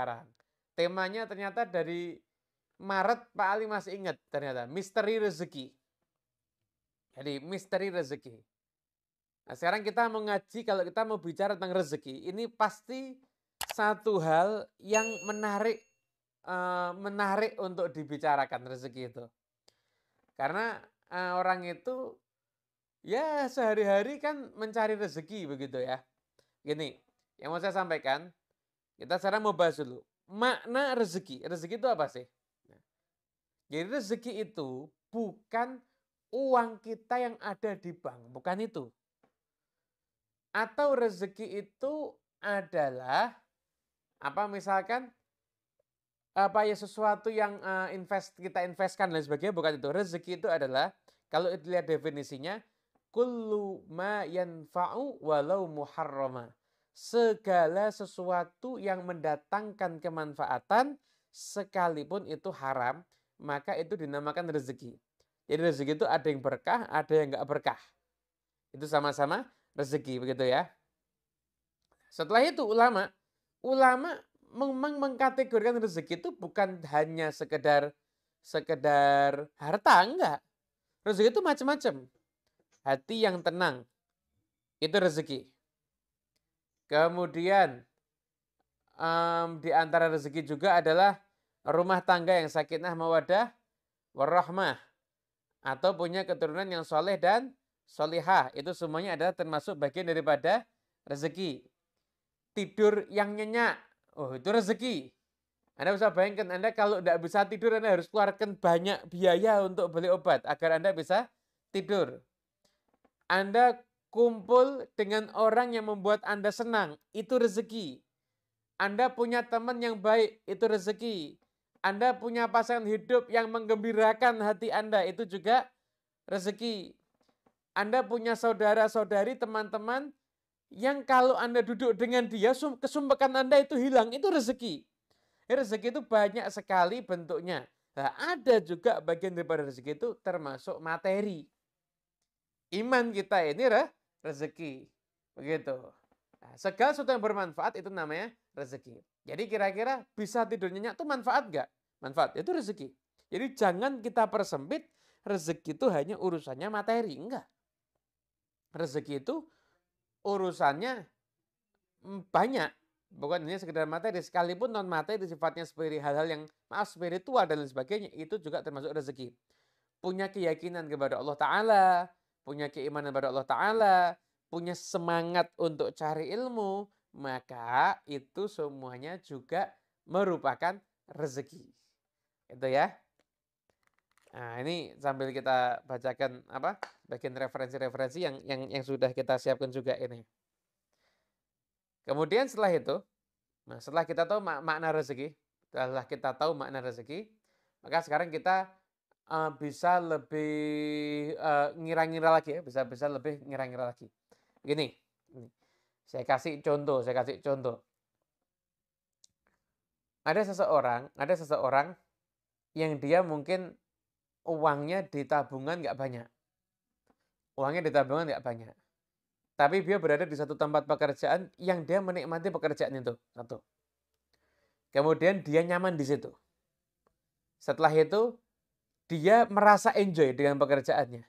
sekarang. Temanya ternyata dari Maret Pak Ali masih ingat ternyata, misteri rezeki. Jadi misteri rezeki. Nah, sekarang kita mengaji, kalau kita mau bicara tentang rezeki, ini pasti satu hal yang menarik untuk dibicarakan rezeki itu. Karena orang itu ya sehari-hari kan mencari rezeki begitu ya. Gini, yang mau saya sampaikan, kita sekarang mau bahas dulu. Makna rezeki. Rezeki itu apa sih? Jadi rezeki itu bukan uang kita yang ada di bank, bukan itu. Atau rezeki itu adalah misalkan sesuatu yang kita investkan dan sebagainya, bukan itu. Rezeki itu adalah, kalau dilihat definisinya, kullu ma yanfa'u walau muharrama. Segala sesuatu yang mendatangkan kemanfaatan sekalipun itu haram, maka itu dinamakan rezeki. Jadi rezeki itu ada yang berkah, ada yang enggak berkah. Itu sama-sama rezeki, begitu ya. Setelah itu ulama memang mengkategorikan rezeki itu bukan hanya sekedar harta, enggak. Rezeki itu macam-macam. Hati yang tenang, itu rezeki. Kemudian di antara rezeki juga adalah rumah tangga yang sakinah mawaddah warahmah, atau punya keturunan yang soleh dan solihah. Itu semuanya adalah termasuk bagian daripada rezeki. Tidur yang nyenyak, oh itu rezeki. Anda bisa bayangkan, Anda kalau tidak bisa tidur, Anda harus keluarkan banyak biaya untuk beli obat agar Anda bisa tidur. Anda kumpul dengan orang yang membuat Anda senang, itu rezeki. Anda punya teman yang baik, itu rezeki. Anda punya pasangan hidup yang menggembirakan hati Anda, itu juga rezeki. Anda punya saudara-saudari, teman-teman yang kalau Anda duduk dengan dia, kesumpekan Anda itu hilang, itu rezeki. Rezeki itu banyak sekali bentuknya. Nah, ada juga bagian daripada rezeki itu termasuk materi. Iman kita ini rezeki. Begitu. Nah, segala sesuatu yang bermanfaat itu namanya rezeki. Jadi kira-kira bisa tidur nyenyak itu manfaat nggak? Manfaat, itu rezeki. Jadi jangan kita persempit, rezeki itu hanya urusannya materi. Enggak. Rezeki itu urusannya banyak, bukan hanya sekedar materi. Sekalipun non materi sifatnya seperti hal-hal yang spiritual dan lain sebagainya, itu juga termasuk rezeki. Punya keyakinan kepada Allah Ta'ala, punya keimanan kepada Allah Ta'ala, punya semangat untuk cari ilmu, maka itu semuanya juga merupakan rezeki. Itu ya. Nah, ini sambil kita bacakan bagian referensi-referensi yang sudah kita siapkan juga ini. Kemudian setelah itu, setelah kita tahu makna rezeki, maka sekarang kita bisa lebih ngira-ngira lagi ya, bisa lebih ngira-ngira lagi. Gini, saya kasih contoh. Ada seseorang yang dia mungkin uangnya di tabungan nggak banyak. Tapi dia berada di satu tempat pekerjaan yang dia menikmati pekerjaan itu. Satu. Kemudian dia nyaman di situ. Setelah itu, dia merasa enjoy dengan pekerjaannya.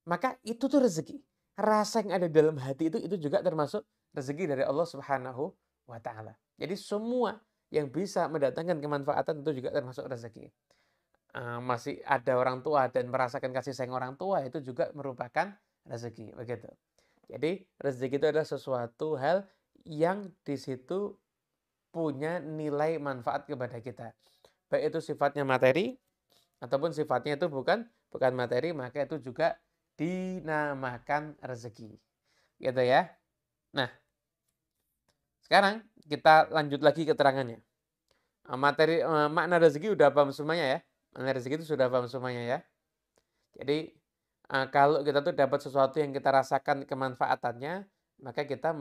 Maka itu tuh rezeki. Rasa yang ada dalam hati itu juga termasuk rezeki dari Allah Subhanahu wa Ta'ala. Jadi semua yang bisa mendatangkan kemanfaatan itu juga termasuk rezeki. Masih ada orang tua dan merasakan kasih sayang orang tua, itu juga merupakan rezeki. Begitu. Jadi rezeki itu adalah sesuatu hal yang di situ punya nilai manfaat kepada kita. Baik itu sifatnya materi ataupun sifatnya itu bukan materi, maka itu juga dinamakan rezeki. Gitu ya. Nah, sekarang kita lanjut lagi keterangannya. Makna rezeki udah paham semuanya ya. Makna rezeki itu sudah paham semuanya ya. Jadi kalau kita tuh dapat sesuatu yang kita rasakan kemanfaatannya, maka kita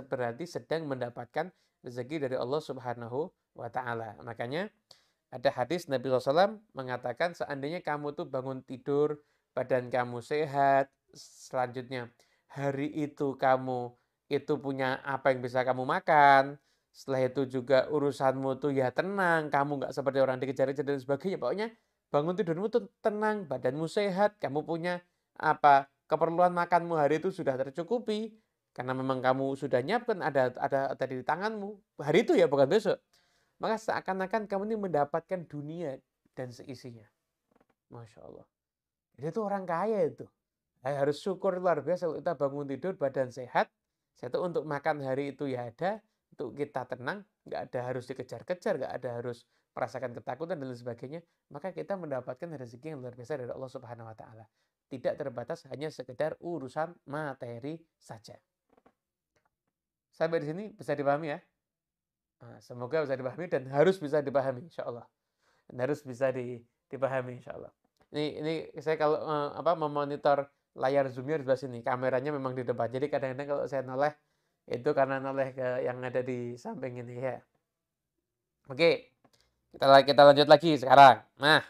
berarti sedang mendapatkan rezeki dari Allah Subhanahu wa Ta'ala. Makanya ada hadis Nabi SAW mengatakan, seandainya kamu tuh bangun tidur, badan kamu sehat, selanjutnya hari itu kamu itu punya apa yang bisa kamu makan, Setelah itu juga urusanmu tuh ya tenang, kamu nggak seperti orang dikejar-kejar dan sebagainya. Pokoknya bangun tidurmu tuh tenang, badanmu sehat, kamu punya keperluan makanmu hari itu sudah tercukupi karena memang kamu sudah nyiapkan ada tadi di tanganmu. Hari itu ya bukan besok. Maka seakan-akan kamu ini mendapatkan dunia dan seisinya. Masya Allah. Jadi itu orang kaya itu. Harus syukur luar biasa kalau kita bangun tidur badan sehat. Satu untuk makan hari itu ya ada, untuk kita tenang, nggak ada harus dikejar-kejar, nggak ada harus merasakan ketakutan dan lain sebagainya. Maka kita mendapatkan rezeki yang luar biasa dari Allah Subhanahu Wa Taala. Tidak terbatas hanya sekedar urusan materi saja. Sampai di sini bisa dipahami ya? Nah, semoga bisa dipahami dan harus bisa dipahami insya Allah. Dan harus bisa dipahami insya Allah. Ini saya kalau memonitor layar zoomnya di sebelah sini, kameranya memang di depan. Jadi kadang-kadang kalau saya noleh itu karena noleh ke yang ada di samping ini ya. Oke, kita lanjut lagi sekarang. Nah,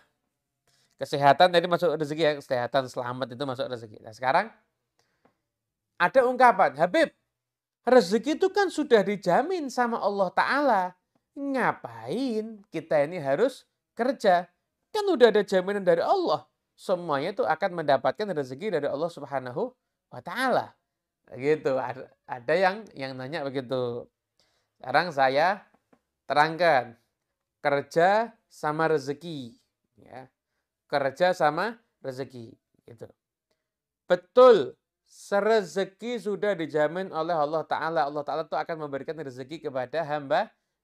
kesehatan tadi masuk rezeki ya, kesehatan selamat itu masuk rezeki. Nah sekarang ada ungkapan, Habib, rezeki itu kan sudah dijamin sama Allah Ta'ala. Ngapain kita ini harus kerja? Kan udah ada jaminan dari Allah. Semuanya itu akan mendapatkan rezeki dari Allah Subhanahu wa Ta'ala. Gitu. Ada yang nanya begitu. Sekarang saya terangkan. Kerja sama rezeki. Ya. Kerja sama rezeki. Gitu. Betul. Rezeki sudah dijamin oleh Allah Ta'ala. Allah Ta'ala itu akan memberikan rezeki kepada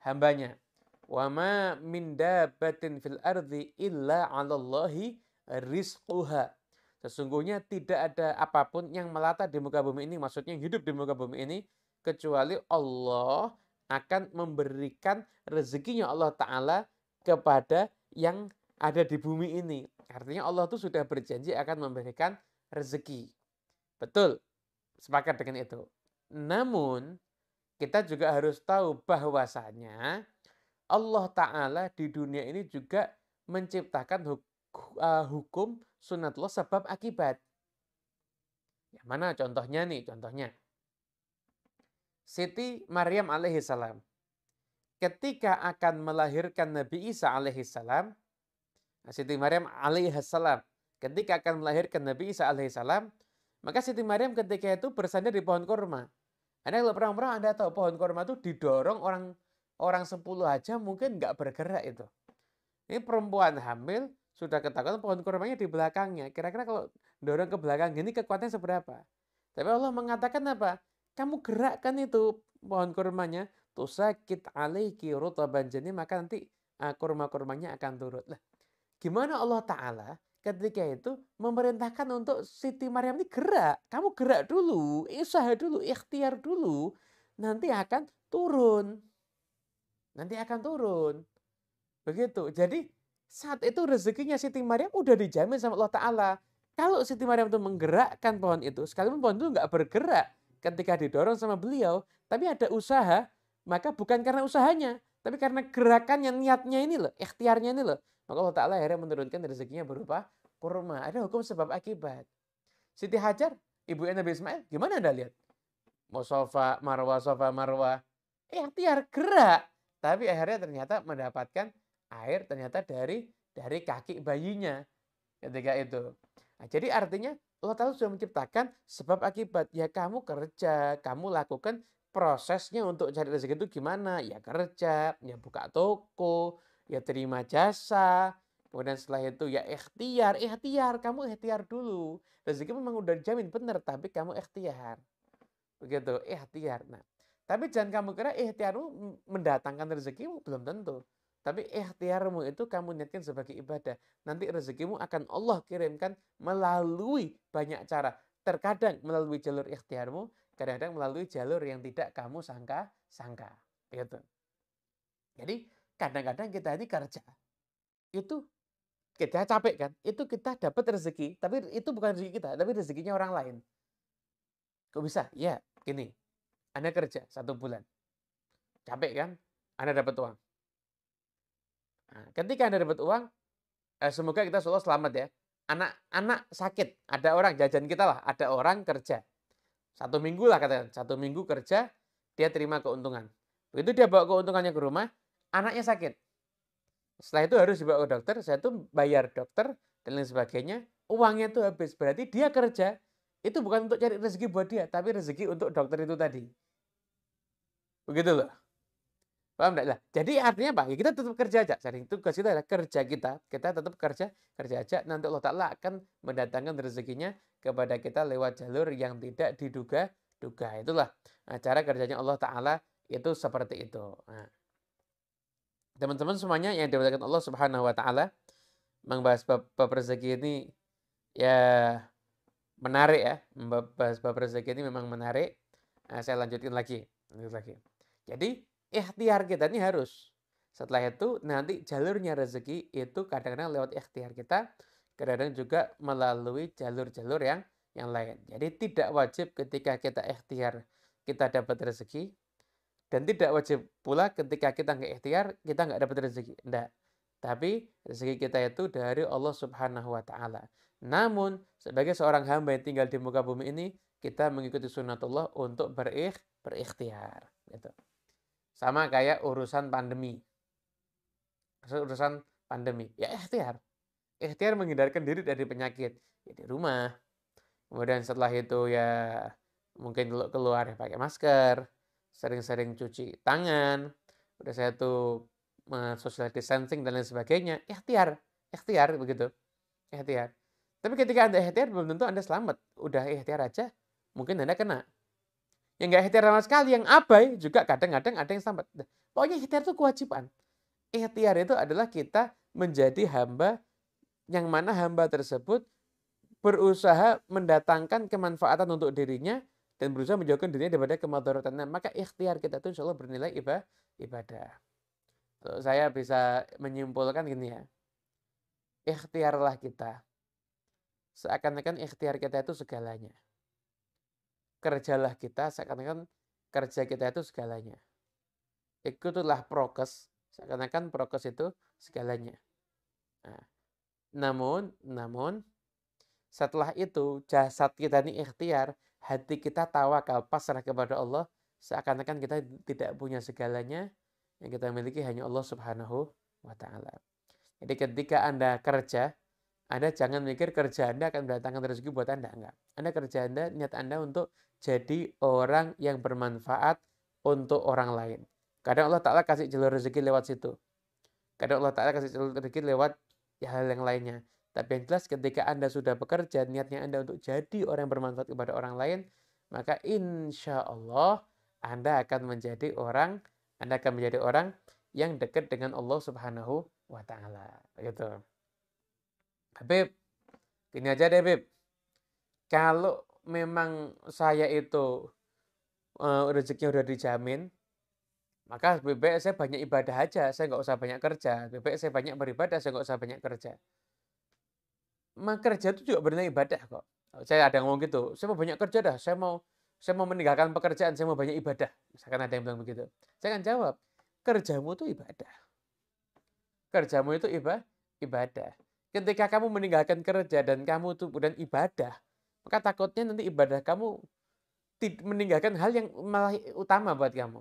hambanya. Wa ma min dabbatin fil ardi illa 'alallahi rizquha. Sesungguhnya tidak ada apapun yang melata di muka bumi ini, maksudnya hidup di muka bumi ini, kecuali Allah akan memberikan rezekinya Allah Ta'ala kepada yang ada di bumi ini. Artinya Allah itu sudah berjanji akan memberikan rezeki. Betul, sepakat dengan itu. Namun, kita juga harus tahu bahwasanya Allah Ta'ala di dunia ini juga menciptakan hukum sunatullah sebab akibat. Yang mana contohnya nih, contohnya. Siti Maryam alaihissalam. Ketika akan melahirkan Nabi Isa alaihissalam, Siti Maryam alaihissalam, ketika akan melahirkan Nabi Isa alaihissalam, maka Siti Maryam ketika itu bersandar di pohon korma. Anda kalau pernah Anda tahu pohon korma itu didorong orang 10 aja mungkin nggak bergerak itu. Ini perempuan hamil sudah ketakutan pohon kormanya di belakangnya. Kira-kira kalau dorong ke belakang gini kekuatannya seberapa? Tapi Allah mengatakan apa? Kamu gerakkan itu pohon kormanya, tusakit alaiki rutaban jani, maka nanti kurma-kurmanya akan turut. Lah, gimana Allah Ta'ala ketika itu memerintahkan untuk Siti Maryam ini gerak. Kamu gerak dulu, usaha dulu, ikhtiar dulu. Nanti akan turun. Nanti akan turun. Begitu. Jadi saat itu rezekinya Siti Maryam udah dijamin sama Allah Ta'ala. Kalau Siti Maryam itu menggerakkan pohon itu, sekalipun pohon itu nggak bergerak ketika didorong sama beliau, tapi ada usaha, maka bukan karena usahanya, tapi karena gerakannya, niatnya ini loh, ikhtiarnya ini loh. Maka Allah Ta'ala akhirnya menurunkan rezekinya berupa kurma. Ada hukum sebab akibat. Siti Hajar, ibu Nabi Ismail, gimana Anda lihat? Mau sofa, marwah. Ikhtiar, gerak. Tapi akhirnya ternyata mendapatkan air ternyata dari kaki bayinya ketika itu. Nah, jadi artinya Allah Ta'ala sudah menciptakan sebab akibat. Ya kamu kerja, kamu lakukan prosesnya untuk cari rezeki itu gimana? Ya kerja, ya buka toko, ya terima jasa. Kemudian setelah itu ya ikhtiar. Kamu ikhtiar dulu. Rezeki memang udah dijamin benar, tapi kamu ikhtiar. Begitu, ikhtiar. Nah, tapi jangan kamu kira ikhtiarmu mendatangkan rezekimu, belum tentu. Tapi ikhtiarmu itu kamu niatkan sebagai ibadah. Nanti rezekimu akan Allah kirimkan melalui banyak cara. Terkadang melalui jalur ikhtiarmu, kadang-kadang melalui jalur yang tidak kamu sangka. Gitu. Jadi kadang-kadang kita ini kerja. Itu kita capek kan? Itu kita dapat rezeki, tapi itu bukan rezeki kita, tapi rezekinya orang lain. Kok bisa? Ya, gini. Anda kerja 1 bulan. Capek kan? Anda dapat uang. Nah, ketika Anda dapat uang, semoga kita semua selamat ya. Anak sakit, ada orang jajan kita lah, ada orang kerja. 1 minggu lah katakan, 1 minggu kerja, dia terima keuntungan. Begitu dia bawa keuntungannya ke rumah, anaknya sakit. Setelah itu harus dibawa ke dokter, saya tuh bayar dokter dan lain sebagainya, uangnya tuh habis. Berarti dia kerja, itu bukan untuk cari rezeki buat dia, tapi rezeki untuk dokter itu tadi. Begitu loh. Paham enggak? Lah, jadi artinya apa? Ya kita tetap kerja aja. Jadi tugas kita adalah kerja kita tetap kerja aja. Nanti Allah Ta'ala akan mendatangkan rezekinya kepada kita lewat jalur yang tidak diduga-duga. Itulah cara kerjanya Allah Ta'ala itu seperti itu. Nah, teman-teman semuanya yang dimuliakan Allah Subhanahu wa Ta'ala, membahas bab rezeki ini ya menarik ya. Membahas bab rezeki ini memang menarik. Nah, saya lanjutin lagi. Jadi ikhtiar kita ini harus. Setelah itu nanti jalurnya rezeki itu kadang-kadang lewat ikhtiar kita, kadang-kadang juga melalui jalur-jalur yang lain. Jadi tidak wajib ketika kita ikhtiar kita dapat rezeki, dan tidak wajib pula ketika kita nggak ikhtiar kita nggak dapat rezeki. Enggak. Tapi rezeki kita itu dari Allah Subhanahu wa Ta'ala. Namun sebagai seorang hamba yang tinggal di muka bumi ini, kita mengikuti sunnatullah untuk berikhtiar. Gitu. Sama kayak urusan pandemi. Urusan pandemi. Ya ikhtiar. Ikhtiar menghindarkan diri dari penyakit. Ya di rumah. Kemudian setelah itu ya mungkin keluar ya pakai masker. Sering-sering cuci tangan. Udah saya tuh social distancing dan lain sebagainya. Ikhtiar. Ikhtiar begitu. Ikhtiar. Tapi ketika Anda ikhtiar belum tentu Anda selamat. Udah ikhtiar aja mungkin Anda kena. Yang nggak ikhtiar sama sekali, yang abai juga kadang-kadang ada yang selamat. Pokoknya ikhtiar itu kewajiban. Ikhtiar itu adalah kita menjadi hamba yang mana hamba tersebut berusaha mendatangkan kemanfaatan untuk dirinya dan berusaha menjauhkan dirinya daripada kemudaratan. Maka ikhtiar kita itu insya Allah bernilai ibadah. Kalau saya bisa menyimpulkan gini ya. Ikhtiarlah kita. Seakan-akan ikhtiar kita itu segalanya. Kerjalah kita seakan-akan kerja kita itu segalanya. Ikutilah prokes, seakan-akan prokes itu segalanya. Nah, namun setelah itu jasad kita ini ikhtiar, hati kita tawakal pasrah kepada Allah, seakan-akan kita tidak punya segalanya, yang kita miliki hanya Allah Subhanahu wa Ta'ala. Jadi ketika Anda kerja, Anda jangan mikir kerja Anda akan mendatangkan rezeki buat Anda. Enggak. Anda kerja Anda, niat Anda untuk jadi orang yang bermanfaat untuk orang lain. Kadang Allah Ta'ala kasih jalur rezeki lewat situ. Kadang Allah Ta'ala kasih jalur rezeki lewat hal yang lainnya. Tapi yang jelas ketika Anda sudah bekerja, niatnya Anda untuk jadi orang yang bermanfaat kepada orang lain, maka insya Allah Anda akan menjadi orang yang dekat dengan Allah Subhanahu wa Ta'ala. Begitu. Habib, gini aja deh Bib. Kalau memang saya itu rezekinya udah dijamin, maka lebih baik saya banyak ibadah aja, saya nggak usah banyak kerja. Lebih baik saya banyak beribadah, saya nggak usah banyak kerja. Kerja itu juga bernilai ibadah kok. Saya ada ngomong gitu, saya mau banyak kerja dah, saya mau meninggalkan pekerjaan, saya mau banyak ibadah. Misalkan ada yang bilang begitu. Saya akan jawab, kerjamu itu ibadah. Kerjamu itu ibadah. Ketika kamu meninggalkan kerja dan kamu itu kemudian ibadah, maka takutnya nanti ibadah kamu meninggalkan hal yang malah utama buat kamu.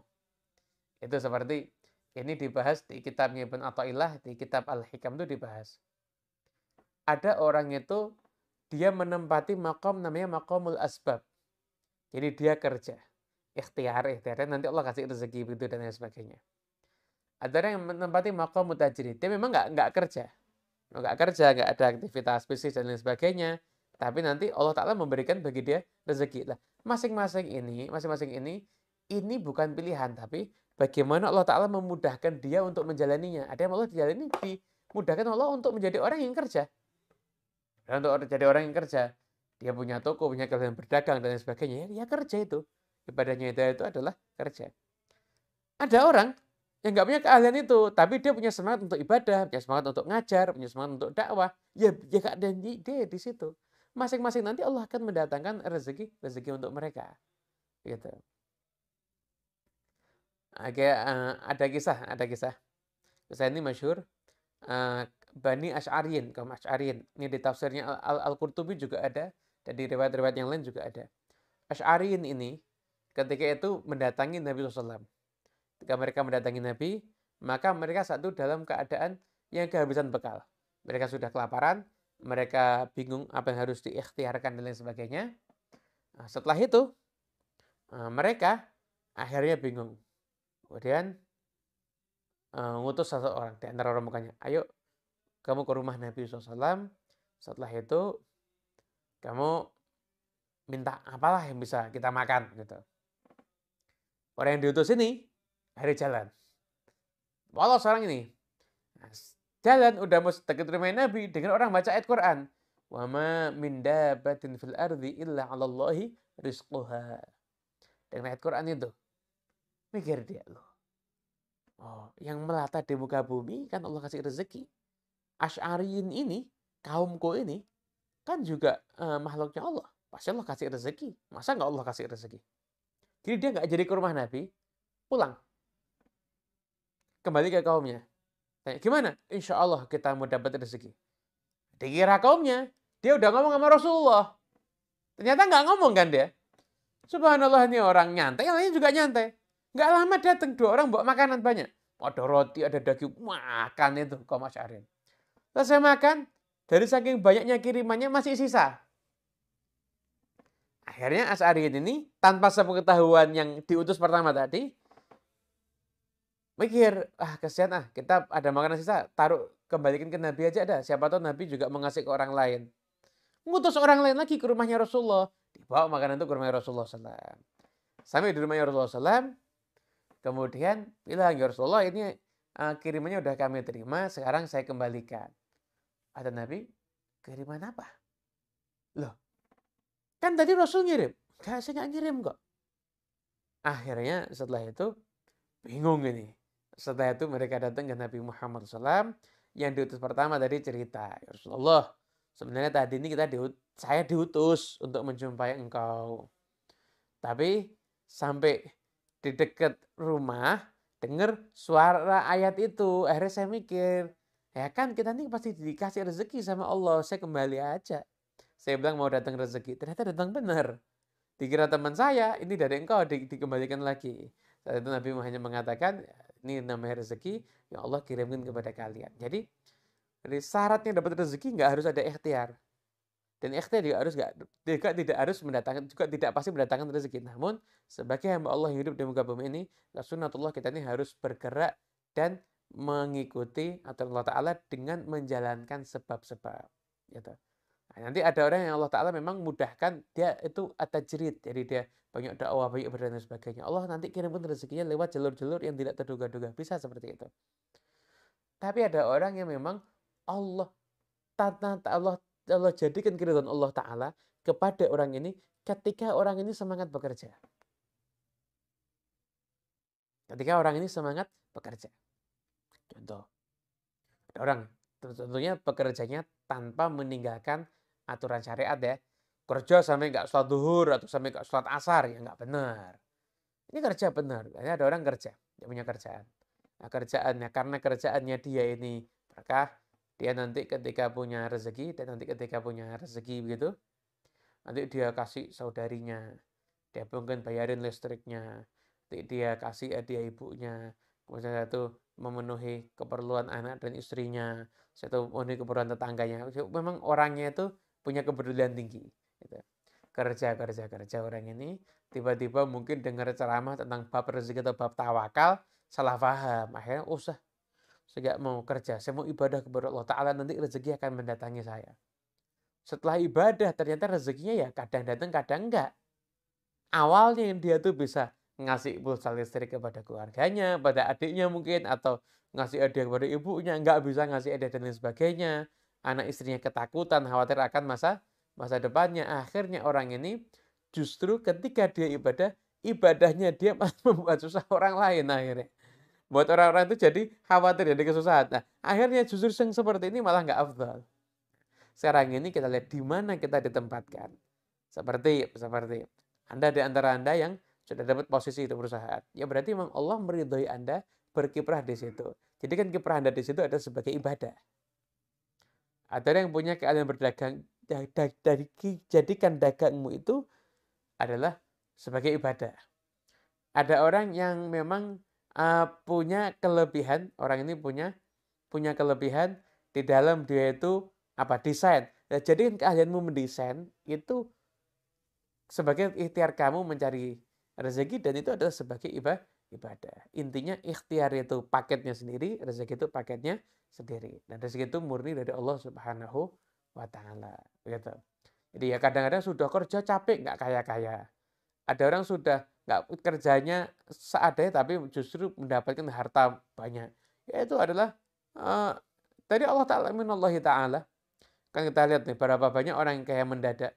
Itu seperti ini dibahas di kitabnya Ibn Athaillah, di kitab Al-Hikam itu dibahas. Ada orang itu, dia menempati maqam namanya maqamul asbab. Jadi dia kerja. Ikhtiarnya nanti Allah kasih rezeki begitu dan lain sebagainya. Ada orang yang menempati maqam mutajrid. Dia memang nggak kerja. Nggak ada aktivitas bisnis dan lain sebagainya. Tapi nanti Allah Ta'ala memberikan bagi dia rezeki. Lah, masing-masing ini bukan pilihan. Tapi bagaimana Allah Ta'ala memudahkan dia untuk menjalaninya. Ada yang Allah dijalani, dimudahkan Allah untuk menjadi orang yang kerja. Dan untuk jadi orang yang kerja, dia punya toko, punya keahlian berdagang, dan lain sebagainya. Ya kerja itu. Ibadahnya itu adalah kerja. Ada orang yang nggak punya keahlian itu, tapi dia punya semangat untuk ibadah, punya semangat untuk ngajar, punya semangat untuk dakwah. Ya keadaan dia di situ. Masing-masing nanti Allah akan mendatangkan rezeki untuk mereka. Gitu. Ada kisah. Kisah ini masyhur. Bani Asy'ariyin, kaum Asy'ariyin. Ini di tafsirnya Al-Qurtubi juga ada, dan di riwayat-riwayat yang lain juga ada. Asy'ariyin ini ketika itu mendatangi Nabi SAW. ketika mereka mendatangi Nabi, maka mereka saat itu dalam keadaan yang kehabisan bekal. Mereka sudah kelaparan, mereka bingung apa yang harus diikhtiarkan dan lain sebagainya. Nah, setelah itu, mereka akhirnya bingung. Kemudian ngutus satu orang di antara rombongannya, ayo kamu ke rumah Nabi SAW, setelah itu kamu minta apalah yang bisa kita makan gitu. Orang yang diutus ini akhirnya jalan. Polos orang ini. Jalan udah mau dekat rumah Nabi dengan orang baca ayat Quran. Wa ma min dabbatin fil ardi illa 'ala Allahi rizquha. Dengan ayat Quran itu. Mikir dia loh. Oh, yang melata di muka bumi kan Allah kasih rezeki. Asy'ariyin ini, kaumku ini kan juga makhluknya Allah. Pasti Allah kasih rezeki. Masa nggak Allah kasih rezeki? Jadi dia nggak jadi ke rumah Nabi, pulang. Kembali ke kaumnya. Tanya, gimana? Insya Allah kita mau dapat rezeki. Dikira kaumnya, dia udah ngomong sama Rasulullah. Ternyata nggak ngomong kan dia. Subhanallah, ini orang nyantai, yang lainnya juga nyantai. Nggak lama datang 2 orang bawa makanan banyak. Ada roti, ada daging, makan itu kaum Asy'ariyyin. Selesai makan, dari saking banyaknya kirimannya masih sisa. Akhirnya Asy'ariyyin ini tanpa sepengetahuan yang diutus pertama tadi, mikir, kesian kita ada makanan sisa, taruh kembalikan ke Nabi aja dah. Siapa tahu Nabi juga mengasih ke orang lain. Ngutus orang lain lagi ke rumahnya Rasulullah. Dibawa makanan itu ke rumahnya Rasulullah SAW. Sampai di rumahnya Rasulullah SAW, kemudian bilang, ya Rasulullah ini kirimannya udah kami terima, sekarang saya kembalikan. Ada Nabi, kiriman apa? Loh, kan tadi Rasul ngirim. Enggak, saya nggak ngirim kok. Akhirnya setelah itu, bingung ini. Setelah itu mereka datang ke Nabi Muhammad SAW, yang diutus pertama tadi cerita, ya Rasulullah, sebenarnya tadi ini saya diutus untuk menjumpai engkau. Tapi sampai di dekat rumah, dengar suara ayat itu. Akhirnya saya mikir, ya kan kita ini pasti dikasih rezeki sama Allah, saya kembali aja. Saya bilang mau datang rezeki, ternyata datang benar. Dikira teman saya, ini dari engkau dikembalikan lagi. Saat itu Nabi hanya mengatakan, ini namanya rezeki yang Allah kirimkan kepada kalian. Jadi syaratnya dapat rezeki nggak harus ada ikhtiar. Dan ikhtiar juga tidak harus mendatangkan, juga tidak pasti mendatangkan rezeki. Namun sebagai hamba Allah yang hidup di muka bumi ini, sunnatullah kita ini harus bergerak dan mengikuti aturan Allah Ta'ala dengan menjalankan sebab-sebab. Gitu. Nah, nanti ada orang yang Allah Ta'ala memang mudahkan, dia itu at-tajrid, jadi dia banyak dakwah, banyak beribadah dan sebagainya. Allah nanti kirimkan rezekinya lewat jalur-jalur yang tidak terduga-duga. Bisa seperti itu. Tapi ada orang yang memang Allah jadikan keridhaan Allah Ta'ala kepada orang ini ketika orang ini semangat bekerja. Ketika orang ini semangat bekerja. Contoh, ada orang tentunya bekerjanya tanpa meninggalkan aturan syariat ya. Kerja sampai nggak sholat duhur atau sampai nggak sholat asar, ya nggak benar. Ini kerja benar. Ada orang kerja, dia punya kerjaan. Nah, kerjaannya, karena kerjaannya dia ini berkah, dia nanti ketika punya rezeki, begitu, nanti dia kasih saudarinya, dia mungkin bayarin listriknya, nanti dia kasih hadiah ibunya, kemudian satu memenuhi keperluan anak dan istrinya, satu memenuhi keperluan tetangganya. Memang orangnya itu punya kepedulian tinggi. Gitu. Kerja orang ini, tiba-tiba mungkin dengar ceramah tentang bab rezeki atau bab tawakal, salah paham. Akhirnya, saya nggak mau kerja, saya mau ibadah kepada Allah Ta'ala, nanti rezeki akan mendatangi saya. Setelah ibadah, ternyata rezekinya ya kadang datang, kadang enggak. Awalnya dia tuh bisa ngasih pulsa listrik kepada keluarganya, pada adiknya mungkin, atau ngasih hadiah kepada ibunya, enggak bisa ngasih hadiah dan lain sebagainya. Anak istrinya ketakutan, khawatir akan masa depannya. Akhirnya orang ini justru ketika dia ibadah, ibadahnya dia malah membuat susah orang lain akhirnya. Buat orang-orang itu jadi khawatir, jadi kesusahan. Nah, akhirnya justru yang seperti ini malah nggak afdal. Sekarang ini kita lihat di mana kita ditempatkan. Seperti Anda di antara Anda yang sudah dapat posisi di perusahaan. Ya berarti memang Allah meridhoi Anda berkiprah di situ. Jadi kan kiprah Anda di situ ada sebagai ibadah. Ada yang punya keahlian berdagang, jadikan dagangmu itu adalah sebagai ibadah. Ada orang yang memang punya kelebihan, orang ini punya kelebihan di dalam dia itu desain. Nah, jadi keahlianmu mendesain itu sebagai ikhtiar kamu mencari rezeki dan itu adalah sebagai ibadah. Intinya ikhtiar itu paketnya sendiri, rezeki itu paketnya sendiri. Dan rezeki itu murni dari Allah Subhanahu wa taala. Gitu. Jadi ya kadang-kadang sudah kerja capek nggak kaya-kaya. Ada orang sudah nggak kerjanya seadanya tapi justru mendapatkan harta banyak. Ya itu adalah uh, dari Allah Ta'ala, minallahi ta'ala. Kan kita lihat nih berapa banyak orang yang kaya mendadak.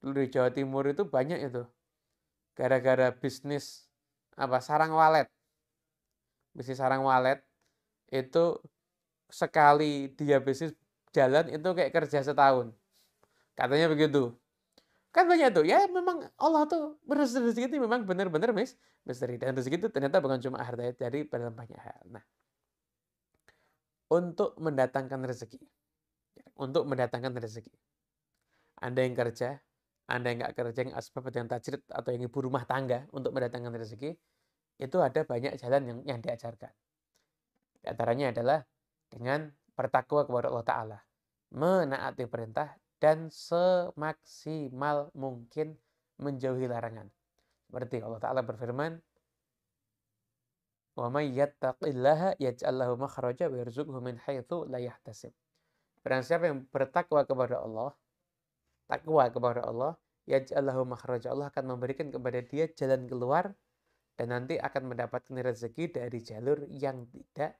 Dulu di Jawa Timur itu banyak itu. Gara-gara bisnis sarang walet. Bisnis sarang walet itu sekali dia bisnis jalan itu kayak kerja setahun. Katanya begitu. Kan banyak tuh. Ya memang Allah tuh rezeki itu memang benar-benar misteri. Dan rezeki itu ternyata bukan cuma harta dari dalam banyak hal. Nah, untuk mendatangkan rezeki. Untuk mendatangkan rezeki. Anda yang kerja, Anda yang nggak kerja, yang asbab yang tajrid atau yang ibu rumah tangga untuk mendatangkan rezeki, itu ada banyak jalan yang diajarkan. Di antaranya adalah dengan bertakwa kepada Allah Ta'ala. Menaati perintah dan semaksimal mungkin menjauhi larangan. Seperti Allah Ta'ala berfirman, وَمَنْ يَتَّقِ اللَّهَ يَجْعَلْ لَهُ مَخْرَجًا وَيَرْزُقْهُ مِنْ حَيْثُ لَا يَحْتَسِبُ. Barang siapa yang bertakwa kepada Allah, yaj'al lahu makhraja, Allah akan memberikan kepada dia jalan keluar dan nanti akan mendapatkan rezeki dari jalur yang tidak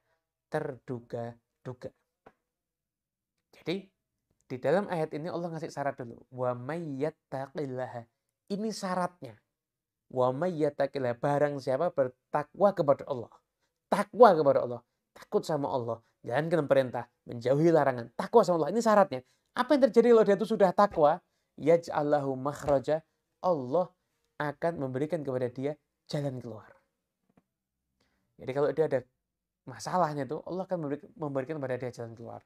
terduga-duga. Jadi di dalam ayat ini Allah ngasih syarat dulu. Wa may yattaqillaha. Ini syaratnya. Wa may yattaqillaha, barang siapa bertakwa kepada Allah. Takwa kepada Allah. Takut sama Allah. Jalankan perintah, menjauhi larangan. Takwa sama Allah. Ini syaratnya. Apa yang terjadi kalau dia itu sudah takwa? Yaj'allahu makhraja. Allah akan memberikan kepada dia jalan keluar. Jadi kalau dia ada masalahnya tuh, Allah akan memberikan kepada dia jalan keluar.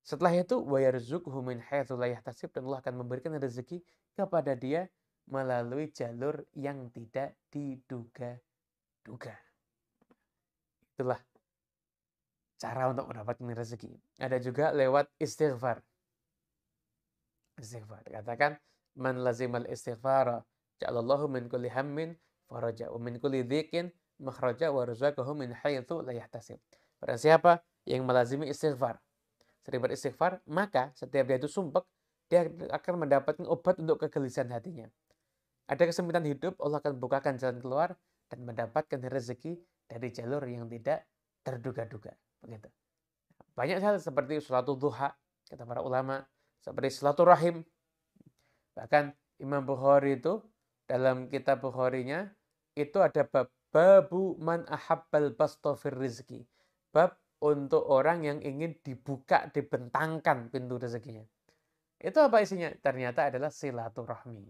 Setelah itu wa yarzuqhu min haitsu la yahtasib, dan Allah akan memberikan rezeki kepada dia melalui jalur yang tidak diduga-duga. Itulah cara untuk mendapatkan rezeki. Ada juga lewat istighfar. Istighfar. Katakan man lazimal istighfara ja'alallahu min kulli hammin faraja wa min kulli dhiqin makhraja wa razaqahu min haitsu la yahtasib. Barang siapa yang melazimi istighfar, sering beristighfar, maka setiap dia itu sumpek, dia akan mendapatkan obat untuk kegelisahan hatinya. Ada kesempitan hidup, Allah akan bukakan jalan keluar dan mendapatkan rezeki dari jalur yang tidak terduga-duga. Begitu. Banyak hal seperti sholatul duha, kata para ulama, seperti silaturahim. Bahkan Imam Bukhari itu dalam kitab Bukharinya itu ada bab babu man ahabbal basta fir rizki. Bab untuk orang yang ingin dibuka, dibentangkan pintu rezekinya. Itu apa isinya? Ternyata adalah silaturahmi.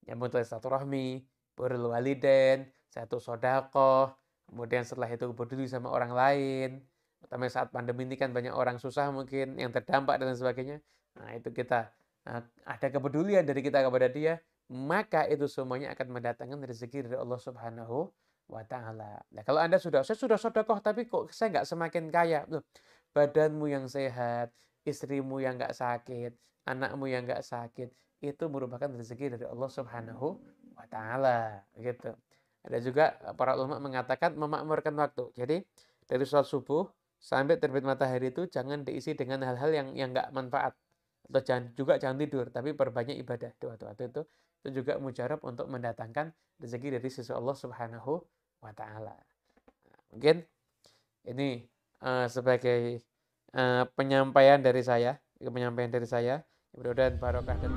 Nyambung silaturahmi, birrul walidain, satu sedekah, kemudian setelah itu peduli sama orang lain. Terutama saat pandemi ini kan banyak orang susah mungkin, yang terdampak dan sebagainya. Nah itu kita ada kepedulian dari kita kepada dia, maka itu semuanya akan mendatangkan rezeki dari Allah Subhanahu wa ta'ala. Nah, kalau Anda saya sudah sedekah tapi kok saya nggak semakin kaya. Loh, badanmu yang sehat, istrimu yang nggak sakit, anakmu yang nggak sakit, itu merupakan rezeki dari Allah Subhanahu wa ta'ala. Gitu. Ada juga para ulama mengatakan memakmurkan waktu. Jadi dari sholat subuh sampai terbit matahari itu jangan diisi dengan hal-hal yang nggak manfaat. Atau jangan tidur, tapi perbanyak ibadah. Waktu itu juga mujarab untuk mendatangkan rezeki dari sisi Allah Subhanahu wa ta'ala. Mungkin ini sebagai penyampaian dari saya. Mudah-mudahan barokah dan